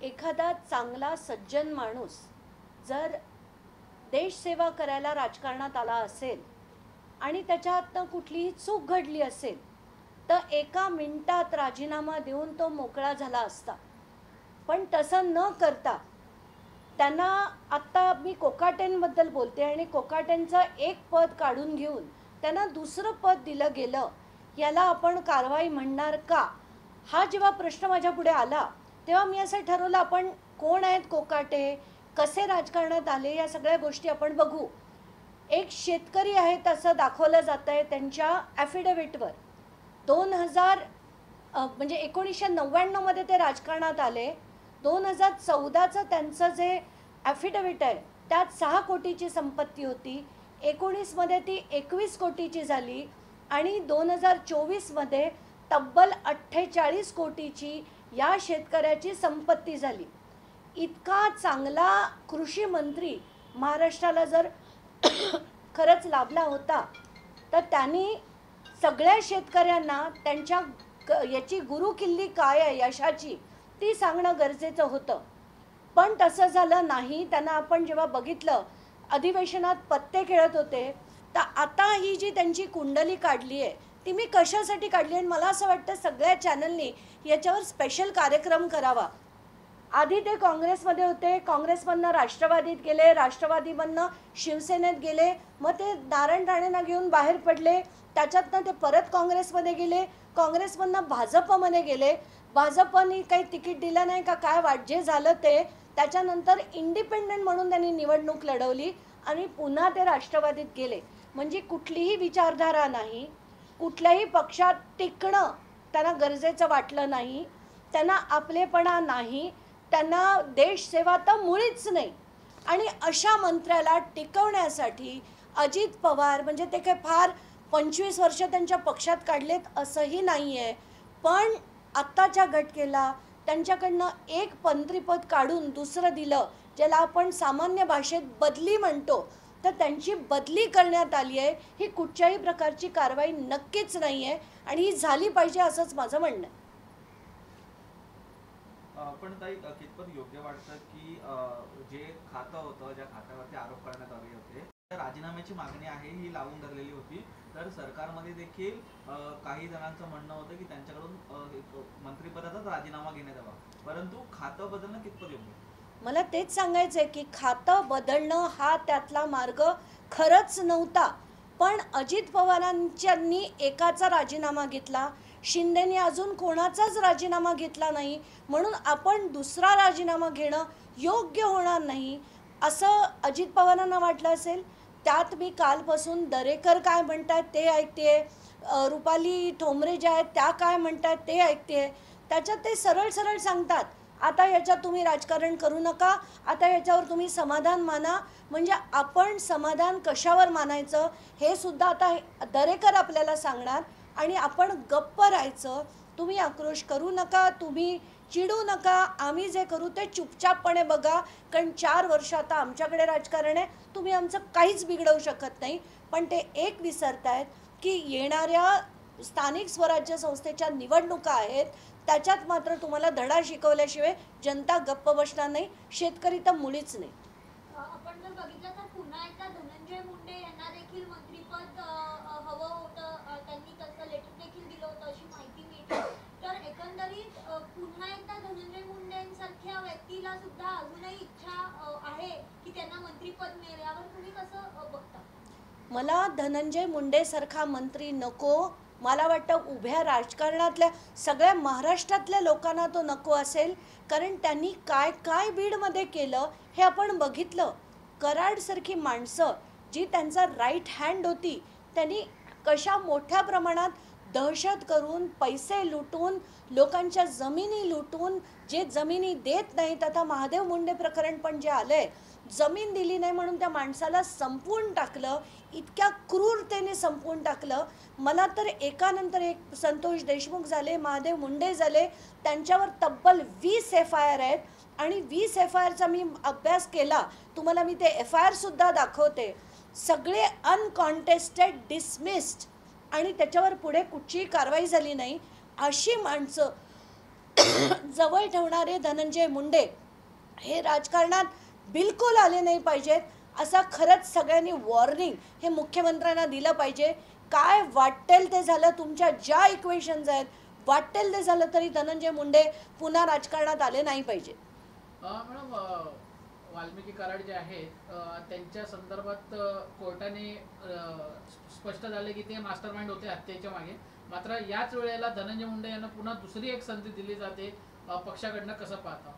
एखादा चांगला सज्जन माणूस जर देशसेवा करायला राजकारणात आला असेल आणि त्याच्यातनं कुठलीही चूक घडली असेल तर एका मिनिटात राजीनामा देऊन तो मोकळा झाला असता. पण तसं न करता त्यांना, आत्ता मी कोकाटेंबद्दल बोलते, आणि कोकाटेंचं एक पद काढून घेऊन त्यांना दुसरं पद दिलं गेलं, याला आपण कारवाई म्हणणार का? हा जेव्हा प्रश्न माझ्या पुढे आला तेव्हा मी असं ठरवलं, आपण कोण आहेत कोकाटे, कसे राजकारणात आले, या सगळ्या गोष्टी आपण बघू. एक शेतकरी आहेत असं दाखवलं जातं आहे त्यांच्या ॲफिडेव्हिटवर. 2000 म्हणजे 1999मध्ये ते राजकारणात आले. 2014चं त्यांचं जे ॲफिडेव्हिट आहे त्यात 6 कोटीची संपत्ती होती. 19मध्ये ती 21 कोटीची झाली आणि 2024मध्ये तब्बल 48 कोटीची या शेतकऱ्याची संपत्ती झाली. इतका चांगला कृषी मंत्री महाराष्ट्राला जर खरंच लाभला होता तर त्यांनी सगळ्या शेतकऱ्यांना त्यांच्या याची गुरुकिल्ली काय आहे यशाची ती सांगणं गरजेचं होतं. पण तसं झालं नाही. त्यांना आपण जेव्हा बघितलं अधिवेशनात पत्ते खेळत होते, तर आता ही जी त्यांची कुंडली काढली आहे ती मी कशासाठी काढली, आणि मला असं वाटतं सगळ्या चॅनलनी याच्यावर स्पेशल कार्यक्रम करावा. आधी ते काँग्रेसमध्ये होते, काँग्रेसमधनं राष्ट्रवादीत गेले, राष्ट्रवादीमधनं शिवसेनेत गेले, मग ते नारायण राणेंना घेऊन बाहेर पडले, त्याच्यातनं ते परत काँग्रेसमध्ये गेले, काँग्रेसमधनं भाजपमध्ये गेले, भाजपनी काही तिकीट दिलं नाही का काय वाट जे झालं ते, त्याच्यानंतर इंडिपेंडंट म्हणून त्यांनी निवडणूक लढवली आणि पुन्हा ते राष्ट्रवादीत गेले. म्हणजे कुठलीही विचारधारा नाही, कुठल्याही पक्षात टिकणं त्यांना गरजेचं वाटलं नाही, त्यांना आपलेपणा नाही, त्यांना देशसेवा तर मुळीच नाही. आणि अशा मंत्र्याला टिकवण्यासाठी अजित पवार, म्हणजे ते काय फार 25 वर्ष त्यांच्या पक्षात काढलेत असंही नाही आहे, पण आत्ताच्या घटकेला त्यांच्याकडनं एक मंत्रिपद काढून दुसरं दिलं, ज्याला आपण सामान्य भाषेत बदली म्हणतो, तर त्यांची बदली करण्यात आली आहे. ही कुठच्याही प्रकारची कारवाई नक्कीच नाही आहे आणि ही झाली पाहिजे असंच माझं म्हणणं आहे. पण ताई कितपत योग्य वाटतं की जे खातं होतं, ज्या खात्यावरती आरोप करण्यात आले होते, त्या राजीनाम्याची मागणी आहे ही लावून धरलेली होती, तर सरकारमध्ये देखील काही जणांचं म्हणणं होतं की त्यांच्याकडून मंत्रिपदाचाच राजीनामा घेण्यात यावा, परंतु खातं बदलणं कितपत योग्य? मला तेच सांगायचं आहे की खातं बदलणं हा त्यातला मार्ग खरंच नव्हता. पण अजित पवारांच्यांनी एकाचा राजीनामा घेतला, शिंदेनी अजून कोणाचाच राजीनामा घेतला नाही, म्हणून आपण दुसरा राजीनामा घेणं योग्य होणार नाही असं अजित पवारांना वाटलं असेल. त्यात मी कालपासून दरेकर काय म्हणतात ते ऐकते, रुपाली ठोंबरे ज्या आहेत त्या काय म्हणतात ते ऐकते. त्याच्यात ते सरळ सरळ सांगतात, आता याच्यात तुम्ही राजकारण करू नका, आता याच्यावर तुम्ही समाधान माना. म्हणजे आपण समाधान कशावर मानायचं हे सुद्धा आता दरेकर आपल्याला सांगणार आणि आपण गप्प राहायचं. तुम्ही आक्रोश करू नका, तुम्ही चिडू नका, आम्ही जे करू ते चुपचापपणे बघा, कारण 4 वर्ष आता आमच्याकडे राजकारण आहे, तुम्ही आमचं काहीच बिघडवू शकत नाही. पण ते एक विसरतायत की येणाऱ्या स्थानिक स्वराज्य संस्थेच्या निवडणुका आहेत, त्याच्यात मात्र तुम्हाला धडा शिकवल्याशिवाय जनता गप्प बसणार नाही, शेतकरी तर मुळीच नाही. आपण जर बघितलं तर पुन्हा एकदा धनंजय मुंडे यांना देखील मंत्रिपद हवं होतं, त्यांनी तसं लेटर देखील दिलं होतं अशी माहिती मिळते. तर एकंदरीत पुन्हा एकदा धनंजय मुंडेंसारख्या व्यक्तीला सुद्धा अजूनही इच्छा आहे की त्यांना मंत्रिपद मिळेल, यावर तुम्ही कसं बघता? मला धनंजय मुंडेसारखा मंत्री नको. मला वाटतं उभ्या राजकारणातल्या सगळ्या महाराष्ट्रातल्या लोकांना तो नको असेल, कारण त्यांनी काय काय बीडमध्ये केलं हे आपण बघितलं. कराडसारखी माणसं जी त्यांचा राईट हँड होती, त्यांनी कशा मोठ्या प्रमाणात दहशत करून, पैसे लुटून, लोकांच्या जमिनी लुटून, जे जमिनी देत नाहीत, आता महादेव मुंडे प्रकरण पण जे आलं आहे, जमीन दिली नाही म्हणून त्या माणसाला संपवून टाकलं, इतक्या क्रूरतेने संपवून टाकलं. मला तर एकानंतर एक संतोष देशमुख झाले, महादेव मुंडे झाले, त्यांच्यावर तब्बल 20 FIR आहेत आणि 20 FIRचा मी अभ्यास केला, तुम्हाला मी ते FIR सुद्धा दाखवते. सगळे अनकॉन्टेस्टेड डिसमिस्ड आणि त्याच्यावर पुढे कुठचीही कारवाई झाली नाही. अशी माणसं जवळ ठेवणारे धनंजय मुंडे हे राजकारणात बिलकुल आले नाही पाहिजेत, असा खरंच सगळ्यांनी वॉर्निंग हे मुख्यमंत्र्यांना दिलं पाहिजे. काय वाटेल ते झालं, तुमच्या ज्या इक्वेशन्स आहेत वाटेल ते झालं तरी धनंजय मुंडे पुन्हा राजकारणात आले नाही पाहिजे. मॅडम, वाल्मिकी कराड जे आहेत त्यांच्या संदर्भात कोर्टाने स्पष्ट झाले की ते मास्टरमाइंड होते हत्येच्या मागे. मात्र याच वेळेला धनंजय मुंडे यांना पुन्हा दुसरी एक संधी दिली जाते, पक्षाकडनं कसं पाहता?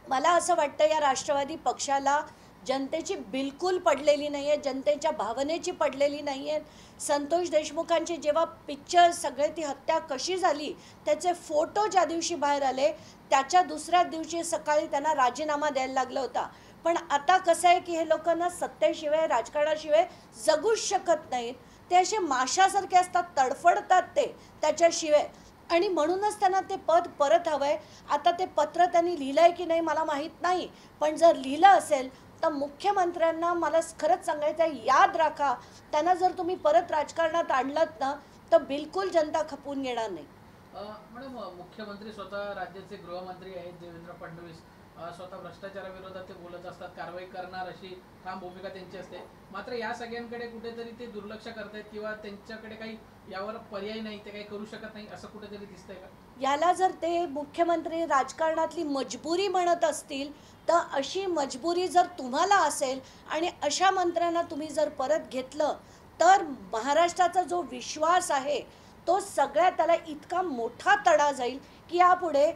मला असं वाटतं या राष्ट्रवादी पक्षाला जनतेची बिलकुल पडलेली नाही आहे, जनतेच्या भावनेची पडलेली नाही आहे. संतोष देशमुखांची जेव्हा पिक्चर सगळे ती हत्या कशी झाली त्याचे फोटो ज्या दिवशी बाहेर आले त्याच्या दुसऱ्याच दिवशी सकाळी त्यांना राजीनामा द्यायला लागला होता. पण आता कसं आहे की हे लोकांना सत्तेशिवाय राजकारणाशिवाय जगूच शकत नाहीत. ते असे माशासारखे असतात, तडफडतात ते त्याच्याशिवाय, आणि म्हणूनच त्यांना ते पद परत हवं आहे. आता ते पत्र त्यांनी लिहिलं आहे की नाही मला माहीत नाही, पण जर लिहिलं असेल तर मुख्यमंत्र्यांना मला खरंच सांगायचं आहे, याद राखा, त्यांना जर तुम्ही परत राजकारणात आणलात ना तर बिलकुल जनता खपवून घेणार नाही. मॅडम, मुख्यमंत्री स्वतः राज्याचे गृहमंत्री आहेत देवेंद्र फडणवीस, स्वतः भ्रष्टाचाराविरोधात ते बोलत असतात, कारवाई करणार अशी ठाम भूमिका त्यांची असते. मात्र या सगळ्यांकडे कुठेतरी ते दुर्लक्ष करतायत किंवा त्यांच्याकडे काही यावर पर्याय नाही, ते काही करू शकत नाही असं कुठेतरी दिसतंय का? याला जर ते मुख्यमंत्री राजकारणातली मजबुरी म्हणत असतील तर अशी मजबुरी जर तुम्हाला असेल आणि अशा मंत्र्यांना तुम्ही जर परत घेतलं तर महाराष्ट्राचा जो विश्वास आहे तो सगळ्यात त्याला इतका मोठा तडा जाईल की यापुढे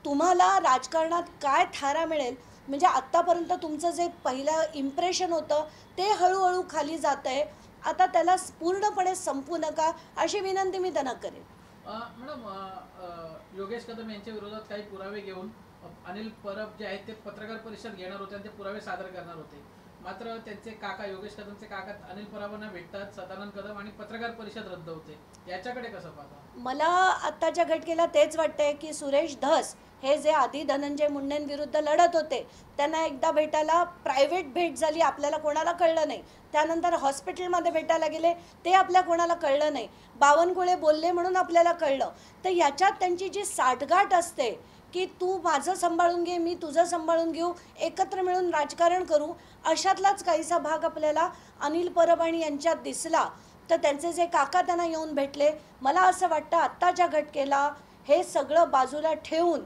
तुम्हाला राजकारणात काय थारा मिळेल. म्हणजे आत्तापर्यंत तुमचं जे पहिलं इम्प्रेशन होतं ते हळूहळू खाली जात आहे. आता त्याला पूर्णपणे संपू नका अशी विनंती मी त्यांना करेन. मॅडम, योगेश कदम यांच्या विरोधात काही पुरावे घेऊन अनिल परब जे आहेत ते पत्रकार परिषद घेणार होते आणि ते पुरावे सादर करणार होते. मात्र त्यांचे काका, योगेश कदमचे काका अनिल परबांना भेटतात, सदानंद कदम, आणि पत्रकार परिषद रद्द होते. याच्याकडे कसं पाहता? मला आत्ताच्या घटनेला तेच वाटतंय की सुरेश धस हे जे आधी धनंजय मुंडेंविरुद्ध लढत होते त्यांना एकदा भेटायला प्रायव्हेट भेट झाली, आपल्याला कोणाला कळलं नाही. त्यानंतर हॉस्पिटलमध्ये भेटायला गेले ते आपल्या कोणाला कळलं नाही. बावनकुळे बोलले म्हणून आपल्याला कळलं. तर याच्यात त्यांची जी साठगाठ असते की तू माझं सांभाळून घे, मी तुझं सांभाळून घेऊ, एकत्र मिळून राजकारण करू, अशातलाच काहीसा भाग आपल्याला अनिल परब आणि यांच्यात दिसला. तर त्यांचे जे काका त्यांना येऊन भेटले, मला असं वाटतं आत्ताच्या घटनेला हे सगळं बाजूला ठेवून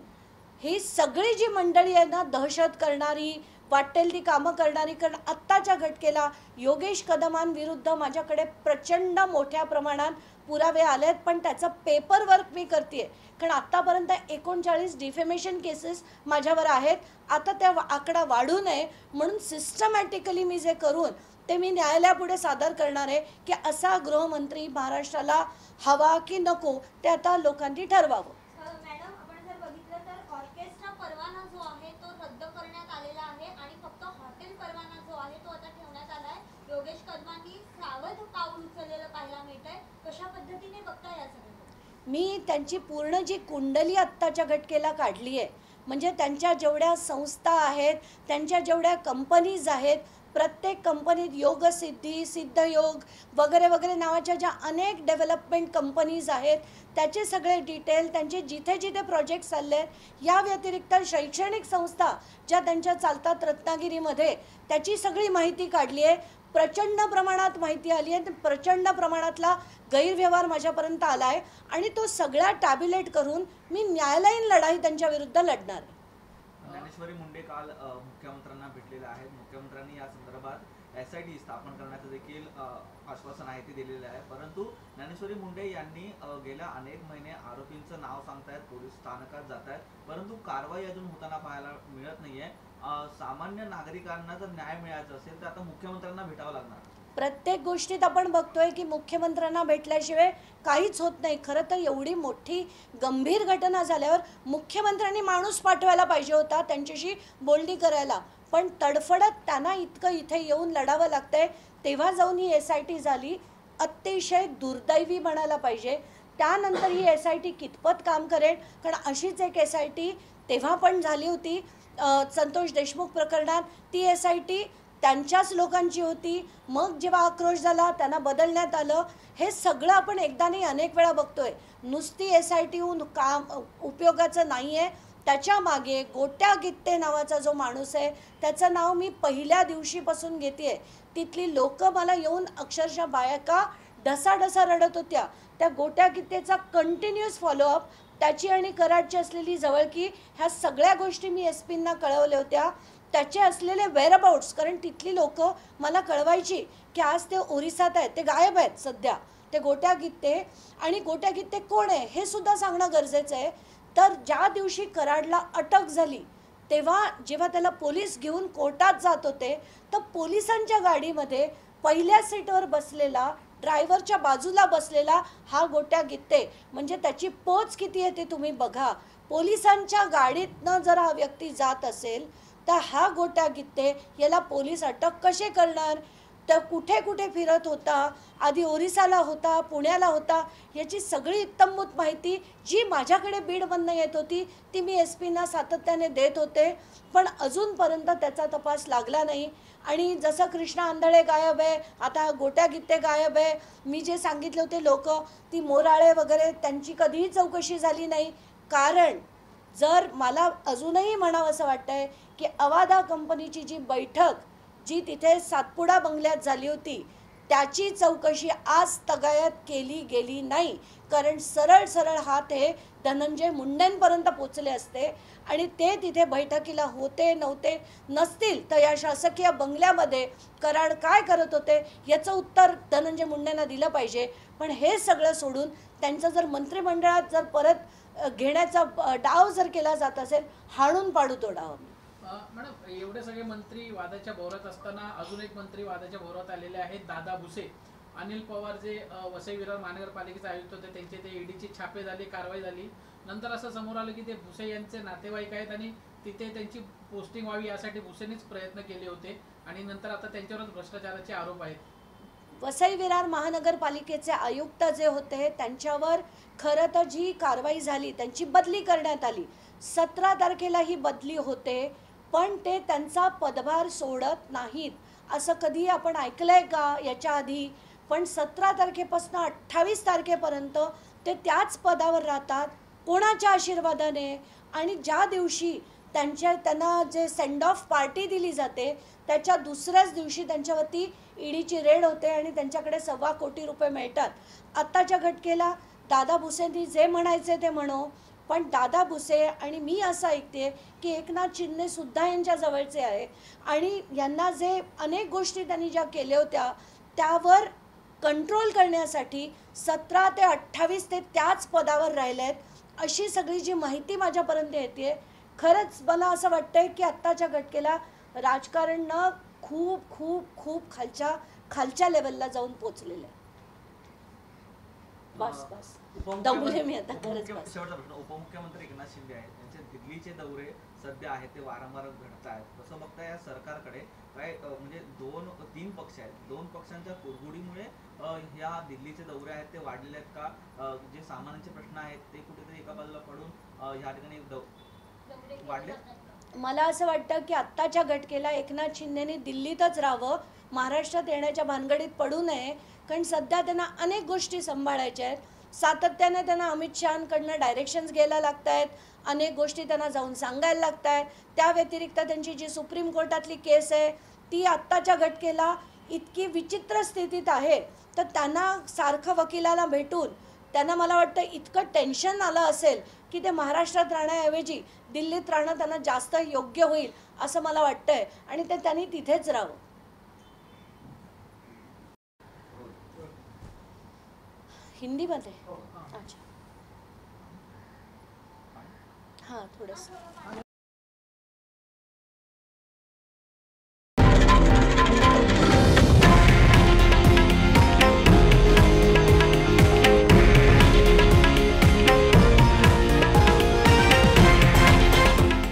ही सगळी जी मंडळी आहे ना दहशत करणारी, वाटेल ती कामं करणारी, कारण आत्ताच्या घटनेला योगेश कदमांविरुद्ध माझ्याकडे प्रचंड मोठ्या प्रमाणात पुरावे आले आहेत, पण त्याचं पेपर वर्क मी करते. कारण आत्तापर्यंत 39 डिफेमेशन केसेस माझ्यावर आहेत. आता त्या आकडा वाढू नये म्हणून सिस्टमॅटिकली मी जे करून ते मी न्यायालयापुढे सादर करणार आहे की असा गृहमंत्री महाराष्ट्राला हवा की नको ते आता लोकांनी ठरवावं. मॅडम, आपण जर बघितलं तर ऑर्केस्ट्रा परवाना जो आहे तो रद्द करण्यात आलेला आहे आणि फक्त हॉटेल परवाना जो आहे तो आता ठेवण्यात आला आहे. योगेश कदमांनी सावध पाऊल उचललेलं पाहायला मिळतंय. कशा पद्धतीने बघता या सगळ्या? मी त्यांची पूर्ण जी कुंडली आत्ताच्या घटनेला काढली आहे, म्हणजे त्यांच्या जेवढ्या संस्था आहेत, त्यांच्या जेवढ्या कंपनीज आहेत, प्रत्येक कंपनीत योगसिद्धी, सिद्धयोग वगैरे वगैरे नावाच्या ज्या अनेक डेव्हलपमेंट कंपनीज आहेत त्याचे सगळे डिटेल, त्यांचे जिथे जिथे प्रोजेक्ट चालले आहेत, या व्यतिरिक्त शैक्षणिक संस्था ज्या त्यांच्या चालतात रत्नागिरीमध्ये, त्याची सगळी माहिती काढली आहे. प्रचंड प्रमाणात माहिती आली आहे, प्रचंड प्रमाणातला गैरव्यवहार माझ्यापर्यंत आला आहे आणि तो सगळा टॅब्युलेट करून मी न्यायालयीन लढाई त्यांच्या विरुद्ध लढणार आहे. ज्ञानेश्वरी मुंडे काल मुख्यमंत्र्यांना भेटलेले आहेत. मुख्यमंत्र्यांनी या संदर्भात SIT स्थापन करण्याचं देखील आश्वासन आहे ते दिलेलं आहे. परंतु ज्ञानेश्वरी मुंडे यांनी गेल्या अनेक महिने आरोपींचं नाव सांगतायत, पोलीस स्थानकात जात आहेत, परंतु कारवाई अजून होताना पाहायला मिळत नाहीये. सामान्य नागरिकांना जर न्याय मिळायचा असेल तर आता मुख्यमंत्र्यांना भेटावं लागणार. प्रत्येक गोष्टीत आपण बघतोय की मुख्यमंत्र्यांना भेटल्याशिवाय काहीच होत नाही. खरं तर एवढी मोठी गंभीर घटना झाल्यावर मुख्यमंत्र्यांनी माणूस पाठवायला पाहिजे होता त्यांच्याशी बोलणी करायला, पण तडफडत त्यांना इतकं इथे येऊन लढावं लागतंय. तेव्हा जाऊन ही SIT झाली. अतिशय दुर्दैवी म्हणायला पाहिजे. त्यानंतर ही SIT कितपत काम करेल, कारण अशीच एक SIT तेव्हा पण झाली होती संतोष देशमुख प्रकरणात. ती SIT त्यांच्याच लोकांची होती, मग जेव्हा आक्रोश झाला त्यांना बदलण्यात आलं. हे सगळं आपण एकदा नाही अनेक वेळा बघतोय. नुसती SIT होऊन काम उपयोगाचं नाही आहे. त्याच्या मागे गोट्या गित्ते नावाचा जो माणूस आहे त्याचं नाव मी पहिल्या दिवशीपासून घेते. तिथली लोक मला येऊन अक्षरशः बायका ढसाढसा रडत होत्या. त्या गोट्या गित्तेचा कंटिन्युअस फॉलोअप, त्याची आणि कराडची असलेली जवळकी, ह्या सगळ्या गोष्टी मी SP-ना कळवल्या होत्या. त्याचे असलेले वेअरअबाउट्स, कारण तिथली लोक मला कळवायची की आज ते ओरिसात आहेत, ते गायब आहेत सध्या ते गोट्या गित्ते. आणि गोट्या गित्ते कोण आहे हे सुद्धा सांगणं गरजेचं आहे. तर ज्या दिवशी कराडला अटक झाली तेव्हा जेव्हा त्याला पोलीस घेऊन कोर्टात जात होते तर पोलिसांच्या गाडीमध्ये पहिल्या सीटवर बसलेला, ड्रायव्हरच्या बाजूला बसलेला हा गोट्या गित्ते, म्हणजे त्याची पोच किती आहे ते तुम्ही बघा. पोलिसांच्या गाडीतनं जर हा व्यक्ती जात असेल तर हा गोट्या गित्ते याला पोलीस अटक कसे करणार? तर कुठे कुठे फिरत होता, आधी ओरिसाला होता, पुण्याला होता, याची सगळी इत्तमभूत माहिती जी माझ्याकडे बीडमधनं येत होती ती मी SP-ना सातत्याने देत होते. पण अजूनपर्यंत त्याचा तपास लागला नाही. आणि जसं कृष्णा आंधळे गायब आहे, आता गोट्या गित्ते गायब आहे. मी जे सांगितले होते लोक, ती मोराळे वगैरे, त्यांची कधीही चौकशी झाली नाही. कारण जर मला अजूनही म्हणावं असं वाटतंय की अवादा कंपनीची जी बैठक जी तिथे सातपुडा बंगल्यात झाली होती त्याची चौकशी आज तगायत केली गेली नाही. कारण सरळ सरळ हात हे धनंजय मुंडेंपर्यंत पोचले असते आणि ते तिथे बैठकीला होते नव्हते. नसतील तर या शासकीय बंगल्यामध्ये कराड काय करत होते याचं उत्तर धनंजय मुंडेंना दिलं पाहिजे. पण हे सगळं सोडून त्यांचं जर मंत्रिमंडळात जर परत घेण्याचा डाव जर केला जात असेल, हाणून पाडू तो डाव. मॅडम, एवढे सगळे मंत्री वादाच्या भोवऱ्यात असताना अजून एक मंत्री वादाच्या भोवऱ्यात आलेले आहेत, दादा भुसे. अनिल पवार जे वसई विरार महानगरपालिकेचे आयुक्त होते त्यांचे ते EDची छापे झाली, कारवाई झाली. नंतर असं समोर आलं की ते भुसे यांचे नातेवाईक आहेत आणि तिथे त्यांची पोस्टिंग व्हावी यासाठी भुसेनेच प्रयत्न केले होते आणि नंतर आता त्यांच्यावरच भ्रष्टाचाराचे आरोप आहेत. वसई विरार महानगरपालिकेचे आयुक्त जे होते त्यांच्यावर खरं तर जी कारवाई झाली त्यांची बदली करण्यात आली. 17 तारखेला ही बदली होते, पण ते त्यांचा पदभार सोडत नाहीत. असं कधी आपण ऐकलंय का याच्या आधी? पण 17 तारखेपासून 28 तारखेपर्यंत ते त्याच पदावर राहतात. कोणाच्या आशीर्वादाने? आणि ज्या दिवशी त्यांना जे सेंड ऑफ पार्टी दिली जाते त्याच्या दुसऱ्याच दिवशी त्यांच्यावरती EDची रेड होते आणि त्यांच्याकडे 1.25 कोटी रुपये मिळतात. आत्ताच्या घटकेला दादा भुसेंनी जे म्हणायचे ते म्हणो, पण दादा भुसे आणि मी असं ऐकते की एकनाथ शिंदे सुद्धा यांच्या जवळचे आहे आणि यांना जे अनेक गोष्टी त्यांनी ज्या केल्या होत्या त्यावर कंट्रोल करण्यासाठी 17 ते 28 ते त्याच पदावर राहिलेत, अशी सगळी जी माहिती माझ्यापर्यंत येते. खरंच मला असं वाटतंय की आत्ताच्या घटकेला राजकारणनं खूप खूप खूप खालच्या लेवलला जाऊन पोचलेलं आहे. बस दमले मी आता. खरंच बस. शेवटचा प्रश्न, उपमुख्यमंत्री एकनाथ शिंदे आहेत, त्यांचे दिल्लीचे दौरे सध्या आहेत ते वारंवार घडत आहेत. तसं बघता या सरकारकडे काय म्हणजे 2-3 पक्ष आहेत, 2 पक्षांच्या कुरघोडीमुळे ह्या दिल्लीचे दौरे आहेत ते वाढलेले आहेत का? जे सामान्यांचे प्रश्न आहेत ते कुठेतरी एका बाजूला पडून ह्या ठिकाणी वाढले? मला असं वाटतं की आत्ताच्या घटकेला एकनाथ शिंदेने दिल्लीतच राहावं, महाराष्ट्रात येण्याच्या भानगडीत पडू नये. कारण सध्या त्यांना अनेक गोष्टी सांभाळायच्या आहेत. सातत्याने त्यांना अमित शहांकडनं डायरेक्शन्स घ्यायला लागत आहेत, अनेक गोष्टी त्यांना जाऊन सांगायला लागत आहेत. त्या व्यतिरिक्त त्यांची जी सुप्रीम कोर्टातली केस आहे ती आत्ताच्या घटकेला इतकी विचित्र स्थितीत आहे तर त्यांना सारखं वकिलाला भेटून त्यांना मला वाटतं इतकं टेन्शन आलं असेल की ते महाराष्ट्रात राहण्याऐवजी दिल्लीत राहणं त्यांना जास्त योग्य होईल असं मला वाटतंय आणि ते त्यांनी तिथेच राहावं. हिंदीमध्ये? अच्छा, हां थोडंसं.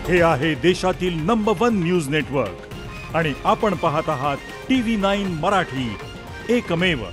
हे आहे देशातील नंबर 1 न्यूज नेटवर्क आणि आपण पाहत आहात TV9 मराठी, एकमेव.